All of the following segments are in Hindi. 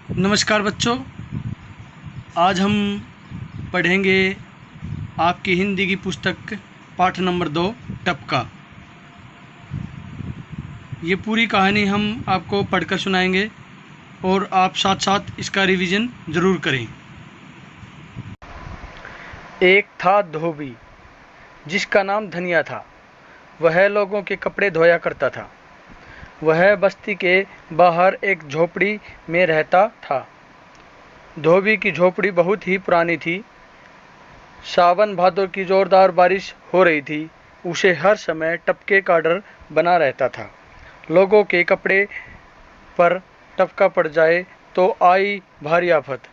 नमस्कार बच्चों, आज हम पढ़ेंगे आपकी हिंदी की पुस्तक पाठ नंबर 2 टपका। ये पूरी कहानी हम आपको पढ़कर सुनाएंगे और आप साथ साथ इसका रिवीजन ज़रूर करें। एक था धोबी जिसका नाम धनिया था। वह लोगों के कपड़े धोया करता था। वह बस्ती के बाहर एक झोपड़ी में रहता था। धोबी की झोपड़ी बहुत ही पुरानी थी। सावन भादों की जोरदार बारिश हो रही थी। उसे हर समय टपके का डर बना रहता था। लोगों के कपड़े पर टपका पड़ जाए तो आई भारी आफत।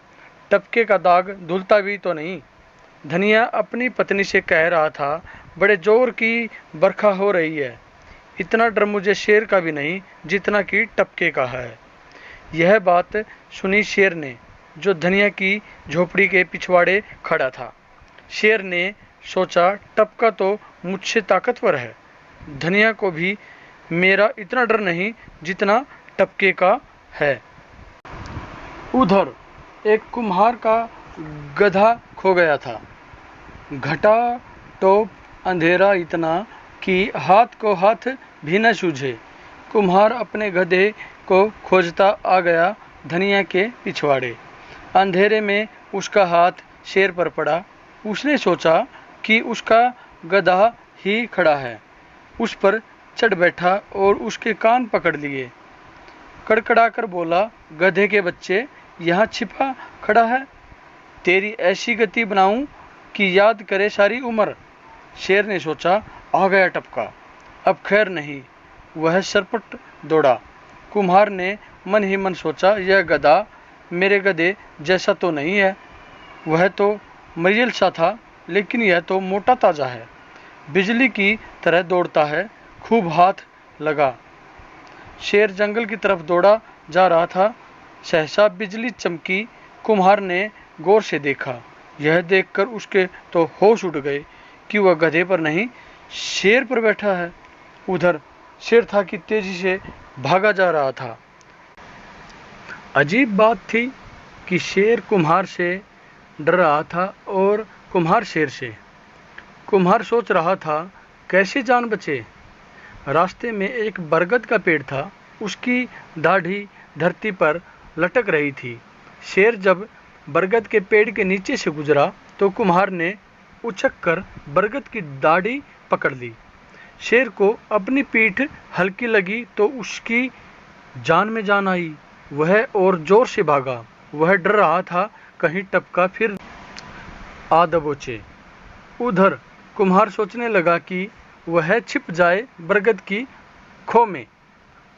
टपके का दाग धुलता भी तो नहीं। धनिया अपनी पत्नी से कह रहा था, बड़े जोर की बरखा हो रही है। इतना डर मुझे शेर का भी नहीं जितना कि टपके का है। यह बात सुनी शेर ने, जो धनिया की झोपड़ी के पिछवाड़े खड़ा था। शेर ने सोचा, टपका तो मुझसे ताकतवर है। धनिया को भी मेरा इतना डर नहीं जितना टपके का है। उधर एक कुम्हार का गधा खो गया था। घटा टोप अंधेरा इतना कि हाथ को हाथ भी न सूझे। कुम्हार अपने गधे को खोजता आ गया धनिया के पिछवाड़े। अंधेरे में उसका हाथ शेर पर पड़ा। उसने सोचा कि उसका गधा ही खड़ा है। उस पर चढ़ बैठा और उसके कान पकड़ लिए। कड़कड़ाकर बोला, गधे के बच्चे, यहाँ छिपा खड़ा है। तेरी ऐसी गति बनाऊं कि याद करे सारी उम्र। शेर ने सोचा, आ गया टपका, अब खैर नहीं। वह सरपट दौड़ा। कुम्हार ने मन ही मन सोचा, यह गधा मेरे गधे जैसा तो नहीं है। वह तो मरियल सा था, लेकिन यह तो मोटा ताजा है, बिजली की तरह दौड़ता है। खूब हाथ लगा। शेर जंगल की तरफ दौड़ा जा रहा था। सहसा बिजली चमकी। कुम्हार ने गौर से देखा। यह देखकर उसके तो होश उड़ गए कि वह गधे पर नहीं, शेर पर बैठा है। उधर शेर था कि तेजी से भागा जा रहा था। अजीब बात थी कि शेर कुम्हार से डर रहा था और कुम्हार शेर से। कुम्हार सोच रहा था, कैसे जान बचे। रास्ते में एक बरगद का पेड़ था। उसकी दाढ़ी धरती पर लटक रही थी। शेर जब बरगद के पेड़ के नीचे से गुजरा तो कुम्हार ने उछक कर बरगद की दाढ़ी पकड़ ली। शेर को अपनी पीठ हल्की लगी तो उसकी जान में जान आई। वह और जोर से भागा। वह डर रहा था कहीं टपका फिर आ दबोचे। उधर कुम्हार सोचने लगा कि वह छिप जाए बरगद की खो में।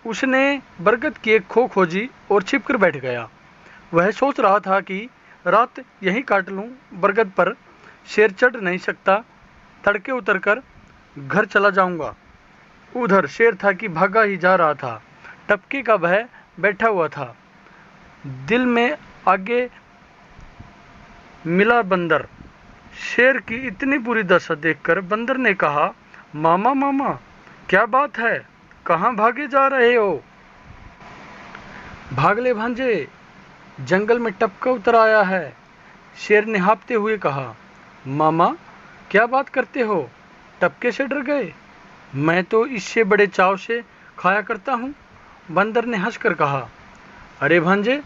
उसने बरगद की एक खो खोजी और छिपकर बैठ गया। वह सोच रहा था कि रात यहीं काट लूं। बरगद पर शेर चढ़ नहीं सकता। तड़के उतरकर घर चला जाऊंगा। उधर शेर था कि भागा ही जा रहा था। टपके का भय बैठा हुआ था दिल में। आगे मिला बंदर। शेर की इतनी बुरी दशा देखकर बंदर ने कहा, मामा मामा, क्या बात है, कहाँ भागे जा रहे हो। भाग ले भांजे, जंगल में टपका उतर आया है। शेर ने हाँफते हुए कहा, मामा क्या बात करते हो, टपके से डर गए। मैं तो इससे बड़े चाव से खाया करता हूँ। बंदर ने हंसकर कहा, अरे भांजे,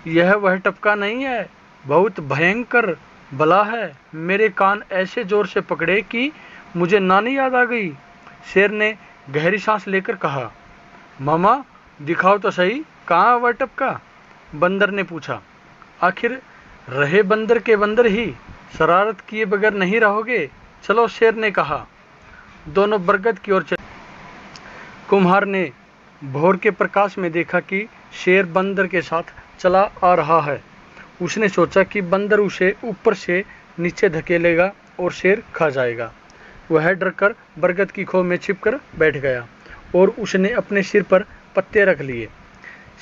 यह वह टपका नहीं है, बहुत भयंकर बला है। मेरे कान ऐसे जोर से पकड़े कि मुझे नानी याद आ गई। शेर ने गहरी सांस लेकर कहा, मामा दिखाओ तो सही, कहाँ वह टपका। बंदर ने पूछा। आखिर रहे बंदर के बंदर ही, शरारत किए बगैर नहीं रहोगे। चलो, शेर ने कहा। दोनों बरगद की ओर चले। कुम्हार ने भोर के प्रकाश में देखा कि शेर बंदर के साथ चला आ रहा है। उसने सोचा कि बंदर उसे ऊपर से नीचे धकेलेगा और शेर खा जाएगा। वह डरकर बरगद की खो में छिपकर बैठ गया और उसने अपने सिर पर पत्ते रख लिए।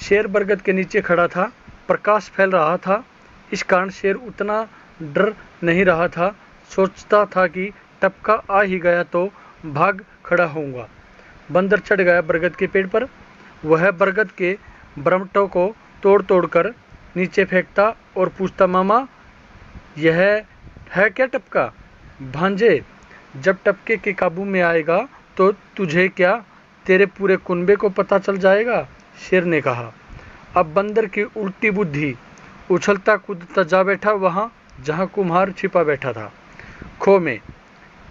शेर बरगद के नीचे खड़ा था। प्रकाश फैल रहा था, इस कारण शेर उतना डर नहीं रहा था। सोचता था कि टपका आ ही गया तो भाग खड़ा होऊंगा। बंदर चढ़ गया बरगद के पेड़ पर। वह बरगद के बरमटों को तोड़ तोड़ कर नीचे फेंकता और पूछता, मामा यह है क्या टपका? भांजे, जब टपके के काबू में आएगा तो तुझे क्या, तेरे पूरे कुनबे को पता चल जाएगा, शेर ने कहा। अब बंदर की उल्टी बुद्धि, उछलता कूदता जा बैठा वहाँ जहाँ कुम्हार छिपा बैठा था, खो में।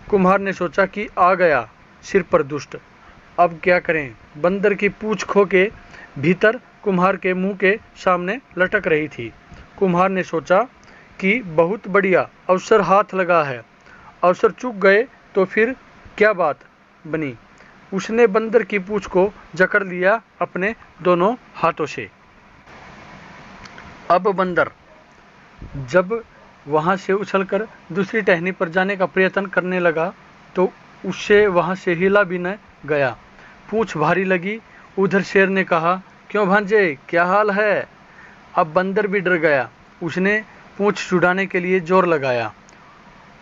कुम्हार ने सोचा कि आ गया सिर पर दुष्ट, अब क्या करें। बंदर की पूंछ खो के भीतर कुम्हार के मुंह के सामने लटक रही थी। कुम्हार ने सोचा कि बहुत बढ़िया अवसर हाथ लगा है, अवसर चूक गए तो फिर क्या बात बनी। उसने बंदर की पूंछ को जकड़ लिया अपने दोनों हाथों से। अब बंदर जब वहां से उछलकर दूसरी टहनी पर जाने का प्रयत्न करने लगा तो उससे वहां से हिला भी न गया। पूंछ भारी लगी। उधर शेर ने कहा, क्यों भांजे, क्या हाल है? अब बंदर भी डर गया। उसने पूंछ छुड़ाने के लिए जोर लगाया।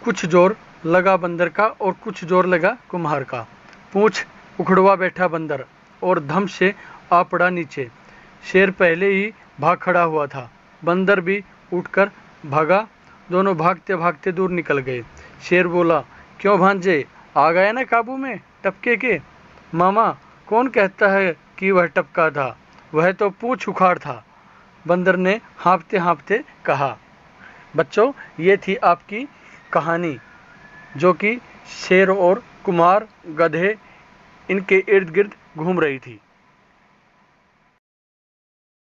कुछ जोर लगा बंदर का और कुछ जोर लगा कुम्हार का। पूंछ उखड़वा बैठा बंदर और धम से आ पड़ा नीचे। शेर पहले ही भाग खड़ा हुआ था। बंदर भी उठकर भागा। दोनों भागते भागते दूर निकल गए। शेर बोला, क्यों भांजे, आ गया ना काबू में टपके के? मामा, कौन कहता है कि वह टपका था, वह तो पूंछ उखाड़ था, बंदर ने हाँफते हाँफते कहा। बच्चों, ये थी आपकी कहानी जो कि शेर और कुम्हार गधे इनके इर्द गिर्द घूम रही थी।